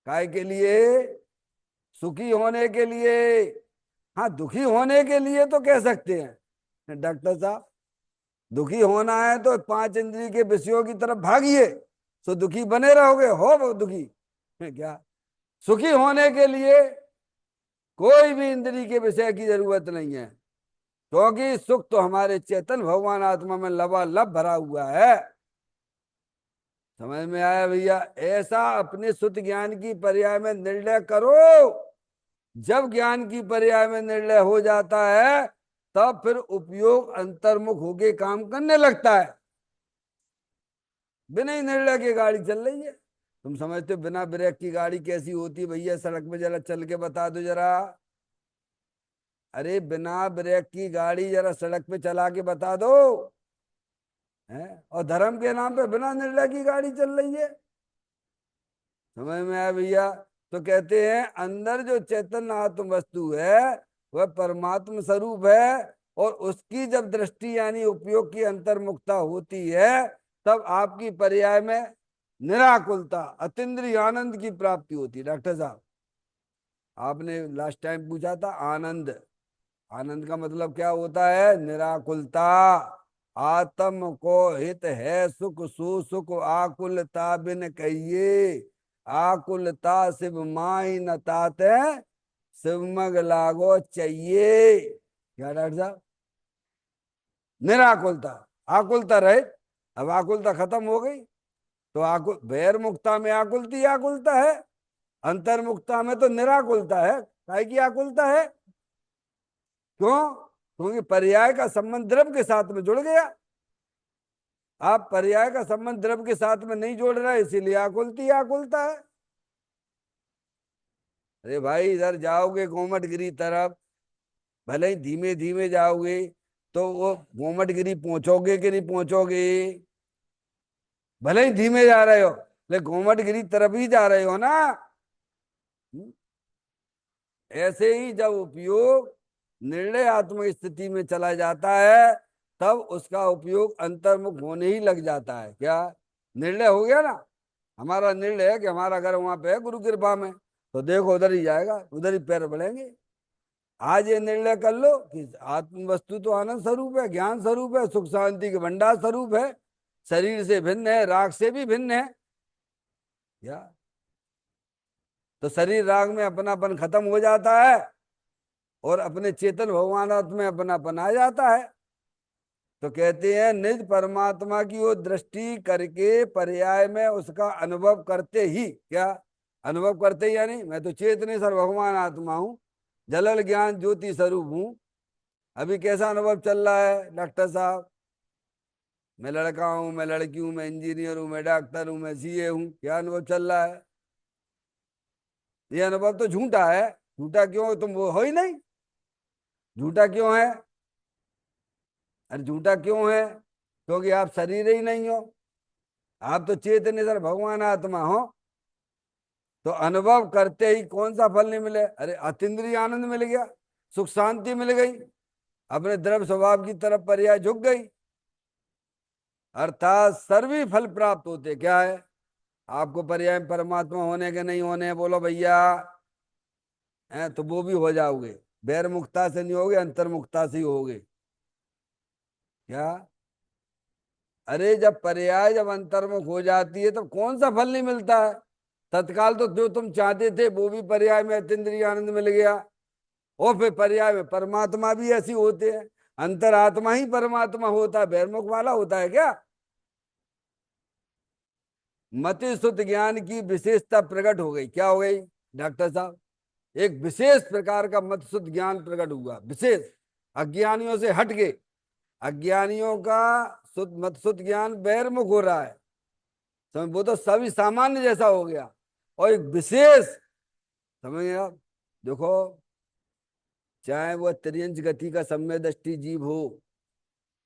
काय के लिए? सुखी होने के लिए। हाँ, दुखी होने के लिए तो कह सकते हैं डॉक्टर साहब, दुखी होना है तो पांच इंद्रिय के विषयों की तरफ भागिए, तो दुखी बने रहोगे, हो वो दुखी है क्या? सुखी होने के लिए कोई भी इंद्रिय के विषय की जरूरत नहीं है, क्योंकि सुख तो हमारे चेतन भगवान आत्मा में लबालब भरा हुआ है। समझ में आया भैया? ऐसा अपने शुद्ध ज्ञान की पर्याय में निर्णय करो। जब ज्ञान की पर्याय में निर्णय हो जाता है तब फिर उपयोग अंतर्मुख होके काम करने लगता है। बिना ही निर्णय की गाड़ी चल रही है। तुम समझते हो बिना ब्रेक की गाड़ी कैसी होती है भैया? सड़क में जरा चल के बता दो जरा। अरे बिना ब्रेक की गाड़ी जरा सड़क पे चला के बता दो। है? और धर्म के नाम पे बिना निर्णय की गाड़ी चल रही है। समझ में आया भैया? तो कहते हैं अंदर जो चैतन्य आत्म वस्तु है वह परमात्म स्वरूप है, और उसकी जब दृष्टि यानी उपयोग की अंतर्मुखता होती है तब आपकी पर्याय में निराकुलता अतीन्द्रिय आनंद की प्राप्ति होती है। डॉक्टर साहब, आपने लास्ट टाइम पूछा था आनंद, आनंद का मतलब क्या होता है? निराकुलता। आत्म को हित है सुख सु सुख आकुलता बिन कहिए, आकुलता शिव माई न ताते शिव मग लागो चाहिए। क्या डॉक्टर साहब? निराकुलता, आकुलता रहे। अब आकुलता खत्म हो गई तो आकुल बैर मुक्ता में आकुलती आकुलता है, अंतर्मुक्ता में तो निराकुलता है। काहे की आकुलता है? क्यों? क्योंकि पर्याय का संबंध द्रव्य के साथ में जुड़ गया। आप पर्याय का संबंध द्रव्य के साथ में नहीं जोड़ रहे, इसीलिए आकुलती आकुलता है। अरे भाई, इधर जाओगे गोमटगिरी तरफ, भले ही धीमे धीमे जाओगे तो वो गोमटगिरी पहुंचोगे कि नहीं पहुंचोगे? भले ही धीमे जा रहे हो लेकिन गोमटगिरी तरफ ही जा रहे हो ना। ऐसे ही जब उपयोग निर्णयात्मक स्थिति में चला जाता है तब उसका उपयोग अंतर्मुख होने ही लग जाता है। क्या निर्णय हो गया ना? हमारा निर्णय है कि हमारा घर वहां पे है गुरु कृपा में, तो देखो उधर ही जाएगा, उधर ही पैर बढ़ेंगे। आज ये निर्णय कर लो कि आत्म वस्तु तो आनंद स्वरूप है, ज्ञान स्वरूप है, सुख शांति के भंडार स्वरूप है, शरीर से भिन्न है, राग से भी भिन्न है। या तो शरीर राग में अपनापन खत्म हो जाता है और अपने चेतन भगवानात्म में अपनापन आ जाता है। तो कहते हैं निज परमात्मा की ओर दृष्टि करके पर्याय में उसका अनुभव करते ही, क्या अनुभव करते ही? यानी मैं तो चेतने सर भगवान आत्मा हूं, जलल ज्ञान ज्योति स्वरूप हूं। अभी कैसा अनुभव चल रहा है डॉक्टर साहब? मैं लड़का हूं, मैं लड़की हूं, मैं इंजीनियर हूं, मैं डॉक्टर हूं, मैं सीए हूं। क्या अनुभव चल रहा है? ये अनुभव तो झूठा है। झूठा क्यों? तुम वो हो ही नहीं। झूठा क्यों है? अरे झूठा क्यों है? क्योंकि आप शरीर ही नहीं हो, आप तो चेतन सर भगवान आत्मा हो। तो अनुभव करते ही कौन सा फल नहीं मिले? अरे अतीन्द्रिय आनंद मिल गया, सुख शांति मिल गई, अपने द्रव्य स्वभाव की तरफ पर्याय झुक गई, अर्थात सर्वी फल प्राप्त होते। क्या है? आपको पर्याय परमात्मा होने के नहीं होने बोलो भैया, है तो वो भी हो जाओगे। बैर मुक्ता से नहीं होगे, अंतर्मुक्ता से ही होगे। क्या? अरे जब पर्याय जब अंतर्मुख हो जाती है तो कौन सा फल नहीं मिलता है? तत्काल तो जो तुम चाहते थे वो भी पर्याय में अतीन्द्रिय आनंद मिल गया, और फिर पर्याय में परमात्मा भी ऐसी होते हैं। अंतरात्मा ही परमात्मा होता है, बहिर्मुख वाला होता है क्या? मति शुद्ध ज्ञान की विशेषता प्रकट हो गई। क्या हो गई डॉक्टर साहब? एक विशेष प्रकार का मत शुद्ध ज्ञान प्रकट हुआ, विशेष, अज्ञानियों से हट के। अज्ञानियों का मत ज्ञान बहिर्मुख हो रहा है, समझ, वो तो सभी सामान्य जैसा हो गया। और एक विशेष, समझ आप, देखो, चाहे वह त्रियंच गति का सम्य दृष्टि जीव हो,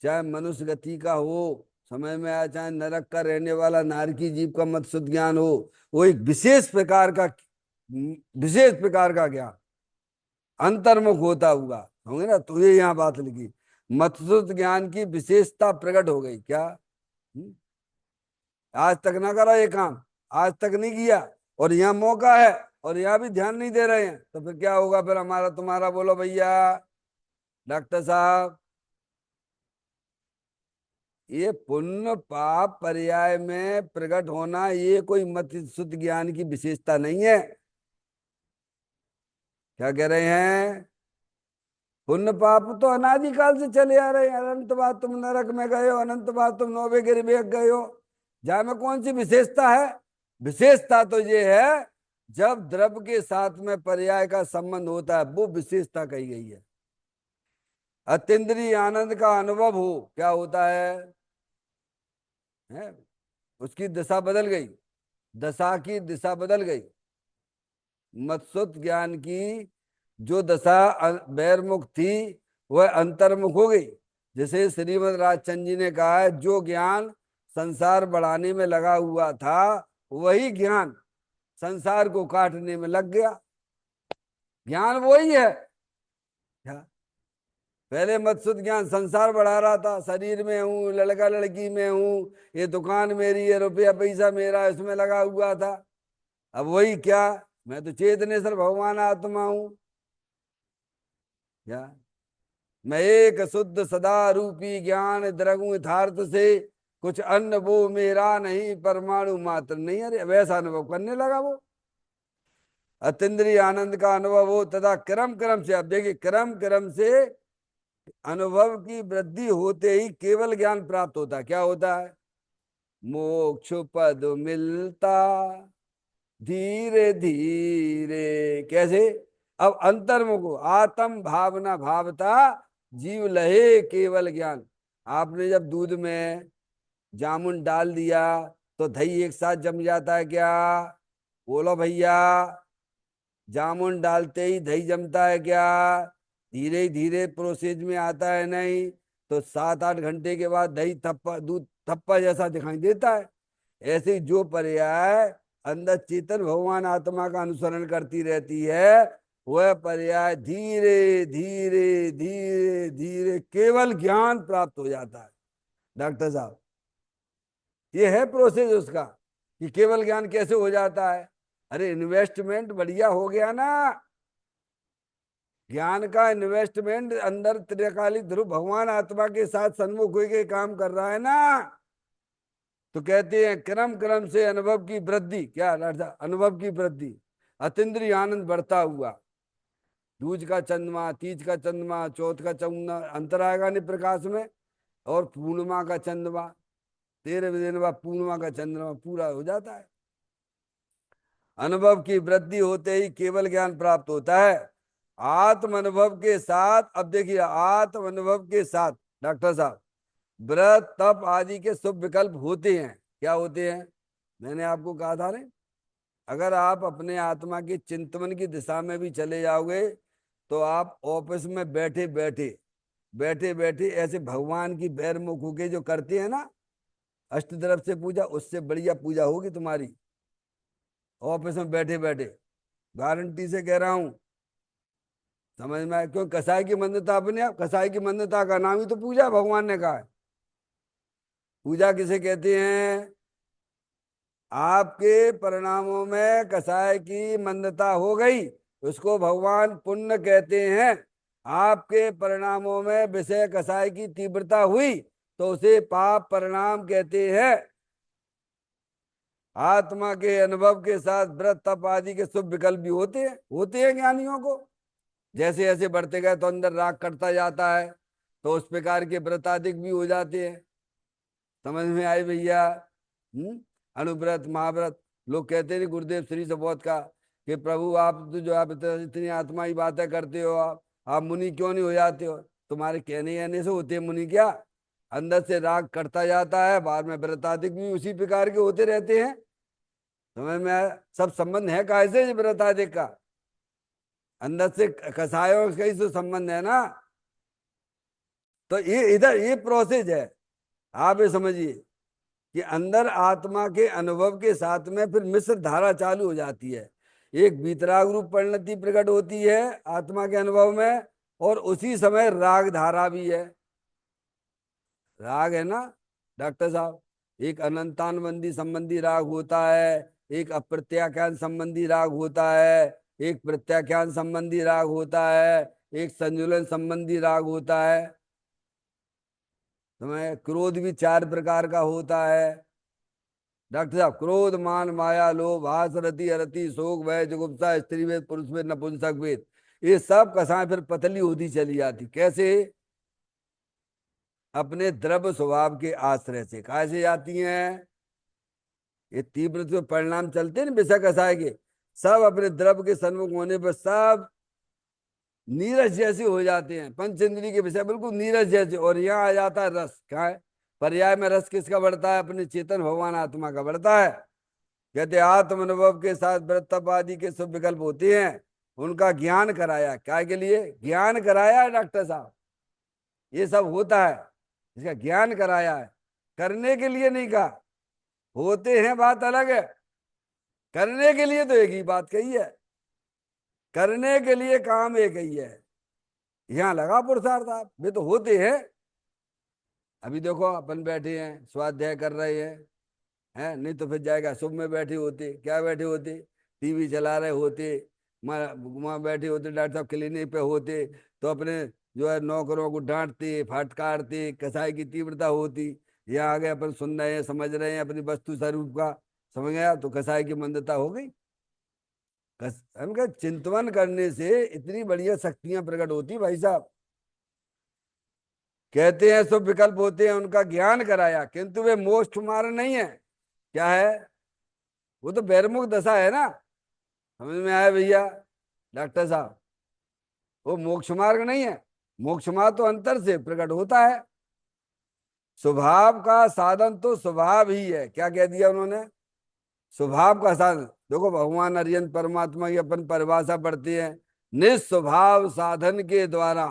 चाहे मनुष्य गति का हो, समझ में आया, चाहे नरक का रहने वाला नारकी जीव का मत शुद्ध ज्ञान हो, वो एक विशेष प्रकार का ज्ञान अंतर्मुख होता हुआ होंगे ना। तो ये यहाँ बात लिखी, मत शुद्ध ज्ञान की विशेषता प्रकट हो गई क्या। हम्म? आज तक ना करा ये काम, आज तक नहीं किया, और यहाँ मौका है, और यहाँ भी ध्यान नहीं दे रहे हैं, तो फिर क्या होगा, फिर हमारा तुम्हारा, बोलो भैया डॉक्टर साहब। ये पुण्य पाप पर्याय में प्रकट होना, ये कोई मत शुद्ध ज्ञान की विशेषता नहीं है। क्या कह रहे हैं, पुण्य पाप तो अनादि काल से चले आ रहे हैं। अनंत बार तुम नरक में गए हो, अनंत बार तुम नौवे गिरवेग गए हो, जहाँ में कौन सी विशेषता है। विशेषता तो ये है, जब द्रव्य के साथ में पर्याय का संबंध होता है, वो विशेषता कही गई है। अतीन्द्रिय आनंद का अनुभव हो, क्या होता है? उसकी दिशा बदल गई, दशा की दिशा बदल गई। मत्सुत ज्ञान की जो दशा बहिर्मुख थी, वह अंतर्मुख हो गई। जैसे श्रीमद राजचंद जी ने कहा है, जो ज्ञान संसार बढ़ाने में लगा हुआ था, वही ज्ञान संसार को काटने में लग गया। ज्ञान वही है क्या? पहले मत्सुत ज्ञान संसार बढ़ा रहा था, शरीर में हूँ, लड़का लड़की में हूँ, ये दुकान मेरी है, रुपया पैसा मेरा, इसमें लगा हुआ था। अब वही क्या, मैं तो चेतनेश्वर भगवान आत्मा हूं क्या। मैं एक शुद्ध सदा रूपी ज्ञान द्रगु यथार्थ से, कुछ अन्न वो मेरा नहीं, परमाणु मात्र नहीं। अरे वैसा अनुभव करने लगा वो, अतीन्द्रिय आनंद का अनुभव हो, तथा क्रम क्रम से, अब देखिए, क्रम क्रम से अनुभव की वृद्धि होते ही केवल ज्ञान प्राप्त होता है। क्या होता है, मोक्ष पद मिलता धीरे धीरे। कैसे, अब अंतर्मुख हो, आत्म भावना भावता जीव लहे केवल ज्ञान। आपने जब दूध में जामुन डाल दिया, तो दही एक साथ जम जाता है क्या? बोलो भैया, जामुन डालते ही दही जमता है क्या? धीरे धीरे प्रोसेस में आता है नहीं, तो 7-8 घंटे के बाद दही थप्पा, दूध थप्पा जैसा दिखाई देता है। ऐसे ही जो पर्याय अंदर चेतन भगवान आत्मा का अनुसरण करती रहती है, वह पर्याय धीरे धीरे धीरे धीरे केवल ज्ञान प्राप्त हो जाता है। डॉक्टर साहब, ये है प्रोसेस उसका, कि केवल ज्ञान कैसे हो जाता है। अरे इन्वेस्टमेंट बढ़िया हो गया ना, ज्ञान का इन्वेस्टमेंट अंदर त्रिकाली ध्रुव भगवान आत्मा के साथ सन्मुख होकर काम कर रहा है ना। तो कहते हैं क्रम क्रम से अनुभव की वृद्धि, क्या अनुभव की वृद्धि, अतीन्द्रिय आनंद बढ़ता हुआ। दूज का चंद्रमा, तीज का चंद्रमा, चौथ का चंद्रमा अंतर आएगा नहीं प्रकाश में, और पूर्णिमा का चंद्रमा, 13वें दिन बाद पूर्णिमा का चंद्रमा पूरा हो जाता है। अनुभव की वृद्धि होते ही केवल ज्ञान प्राप्त होता है। आत्म अनुभव के साथ, अब देखिए, आत्म अनुभव के साथ डॉक्टर साहब, व्रत तप आदि के शुभ विकल्प होते हैं। क्या होते हैं? मैंने आपको कहा था ना, अगर आप अपने आत्मा की चिंतन की दिशा में भी चले जाओगे, तो आप ऑफिस में बैठे बैठे ऐसे भगवान की बैरमुख होके जो करते हैं ना, अष्ट तरफ से पूजा, उससे बढ़िया पूजा होगी तुम्हारी ऑफिस में बैठे बैठे, गारंटी से कह रहा हूं। समझ में आया? क्यों? कसाई की मंदता, अपने आप कसाई की मंदता का नाम ही तो पूजा, भगवान ने कहा है। पूजा किसे कहते हैं? आपके परिणामों में कसाय की मंदता हो गई, उसको भगवान पुण्य कहते हैं। आपके परिणामों में विषय कसाय की तीव्रता हुई, तो उसे पाप परिणाम कहते हैं। आत्मा के अनुभव के साथ व्रत तप आदि के शुभ विकल्प भी होते हैं ज्ञानियों को। जैसे जैसे बढ़ते गए तो अंदर राग कटता जाता है, तो उस प्रकार के व्रत आदि भी हो जाते हैं। समझ में आए भैया? अनुव्रत महाव्रत, लोग कहते नहीं गुरुदेव श्री सबोध का, कि प्रभु आप तो जो आप इतनी आत्मा ही बातें करते हो, आप मुनि क्यों नहीं हो जाते हो? तुम्हारे कहने आने से होते हैं मुनि क्या? अंदर से राग करता जाता है, बाद में व्रताधिक भी उसी प्रकार के होते रहते हैं। समझ में आया? सब संबंध है काहे से व्रताधिक का, अंदर से कसायों का ही तो संबंध है ना। तो ये इधर ये प्रोसेस है, आप ये समझिए कि अंदर आत्मा के अनुभव के साथ में फिर मिश्र धारा चालू हो जाती है। एक वीतराग रूप परिणति प्रकट होती है आत्मा के अनुभव में, और उसी समय राग धारा भी है। राग है ना डॉक्टर साहब, एक अनंतानुबंधी संबंधी राग होता है, एक अप्रत्याख्यान संबंधी राग होता है, एक प्रत्याख्यान संबंधी राग होता है, एक संजुलन संबंधी राग होता है। तुम्हें क्रोध भी 4 प्रकार का होता है डॉक्टर साहब, क्रोध, मान, माया, लोभ, हास, रति, अरति, शोक, भय, जुगुप्सा, स्त्री वेद, पुरुष वेद, नपुंसक वेद, ये सब कसाएं फिर पतली होती चली जाती। कैसे? अपने द्रव्य स्वभाव के आश्रय से। कैसे जाती हैं? ये तीव्र जो परिणाम चलते हैं ना विषय कसाय के, सब अपने द्रव्य के सन्मुख होने पर सब नीरस जैसे हो जाते हैं। पंच इंद्रिय के विषय बिल्कुल नीरस जैसे। और यहाँ आ जाता है रस। क्या है? पर्याय में रस किसका बढ़ता है? अपने चेतन भगवान आत्मा का बढ़ता है। कहते आत्म अनुभव के साथ व्रतप आदि के शुभ विकल्प होते हैं, उनका ज्ञान कराया। क्या के लिए ज्ञान कराया है डॉक्टर साहब? ये सब होता है, इसका ज्ञान कराया है, करने के लिए नहीं कहा। होते हैं बात अलग है, करने के लिए तो एक ही बात कही है, करने के लिए काम एक ही है। यहाँ लगा पुरुषार्थ आप, वे तो होते हैं। अभी देखो अपन बैठे हैं स्वाध्याय कर रहे हैं, हैं नहीं तो फिर जाएगा शुभ में बैठे होते, क्या बैठे होते, टीवी चला रहे होते, वहां बैठे होते, डॉक्टर साहब क्लिनिक पे होते, तो अपने जो है नौकरों को डांटते फटकारते, कसाई की तीव्रता होती। यहाँ आ गए अपन सुन रहे हैं, समझ रहे हैं अपनी वस्तु स्वरूप का, समझ गया तो कसाई की मंदता हो गई। हमका चिंतवन करने से इतनी बढ़िया शक्तियां प्रकट होती भाई साहब। कहते हैं सब विकल्प होते हैं, उनका ज्ञान कराया, किंतु वे मोक्ष मार्ग नहीं है। क्या है? वो तो बैरमुख दशा है ना। समझ में आया भैया डॉक्टर साहब? वो मोक्ष मार्ग नहीं है। मोक्ष मार्ग तो अंतर से प्रकट होता है। स्वभाव का साधन तो स्वभाव ही है। क्या कह दिया उन्होंने? स्वभाव का साधन। देखो भगवान अरिहंत परमात्मा की अपन परिभाषा पढ़ते हैं, निस्वभाव साधन के द्वारा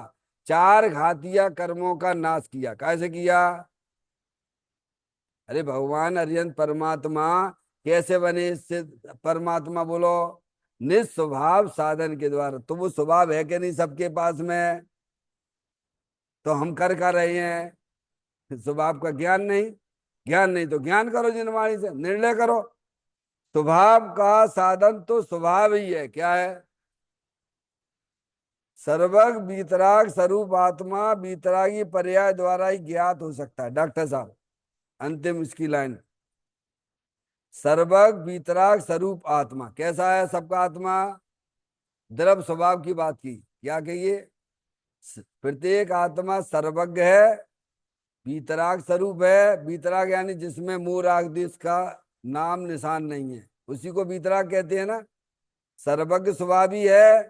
4 घातिया कर्मों का नाश किया। कैसे किया? अरे भगवान अरिहंत परमात्मा कैसे बने? इससे परमात्मा बोलो, निस्वभाव साधन के द्वारा। तो वो स्वभाव है कि नहीं सबके पास में? तो हम कर रहे हैं स्वभाव का ज्ञान नहीं। ज्ञान नहीं तो ज्ञान करो, जिनवाणी से निर्णय करो। स्वभाव का साधन तो स्वभाव ही है। क्या है? सर्वग बीतराग स्वरूप आत्मा बीतरागी पर्याय द्वारा ही ज्ञात हो सकता है। डॉक्टर साहब अंतिम इसकी लाइन, सर्वग बीतराग स्वरूप आत्मा कैसा है? सबका आत्मा द्रव स्वभाव की बात की। क्या कहिए? प्रत्येक आत्मा सर्वज्ञ है, बीतराग स्वरूप है। बीतराग यानी जिसमें मोह राग द्वेष का नाम निशान नहीं है, उसी को बीतराग कहते हैं ना। सर्वज्ञ स्वभावी है,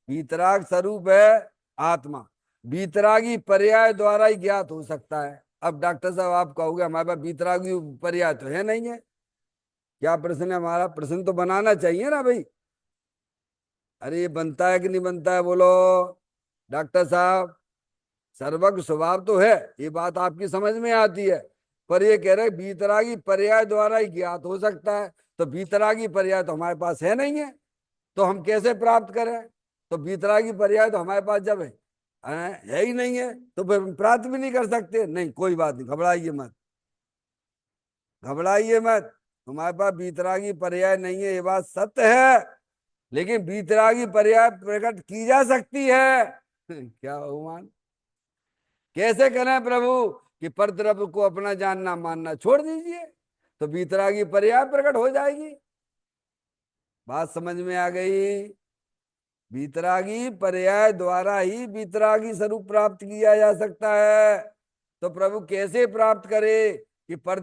बीतराग स्वरूप है आत्मा। बीतरागी पर्याय द्वारा ही ज्ञात हो सकता है। अब डॉक्टर साहब आप कहोगे हमारे पास बीतरागी पर्याय तो है नहीं है, क्या प्रश्न है हमारा? प्रश्न तो बनाना चाहिए ना भाई। अरे ये बनता है कि नहीं बनता है बोलो डॉक्टर साहब? सर्वज्ञ स्वभाव तो है, ये बात आपकी समझ में आती है, पर ये कह रहे बीतरागी पर्याय द्वारा ही ज्ञात हो सकता है। तो बीतरागी पर्याय तो हमारे पास है नहीं है, तो हम कैसे प्राप्त करें? तो बीतरागी पर्याय तो हमारे पास जब है ही नहीं है, तो फिर हम प्राप्त भी नहीं कर सकते। नहीं कोई बात नहीं, घबराइए मत, घबराइए मत। हमारे पास बीतरागी पर्याय नहीं है, ये बात सत्य है, लेकिन बीतरागी पर्याय प्रकट की जा सकती है। क्या भगवान कैसे करें प्रभु कि परद्रव्य को अपना जानना मानना छोड़ दीजिए, तो बीतरागी पर्याय प्रकट हो जाएगी। बात समझ में आ गई? बीतरागी पर्याय द्वारा ही बीतरागी स्वरूप प्राप्त किया जा सकता है। तो प्रभु कैसे प्राप्त करे कि पर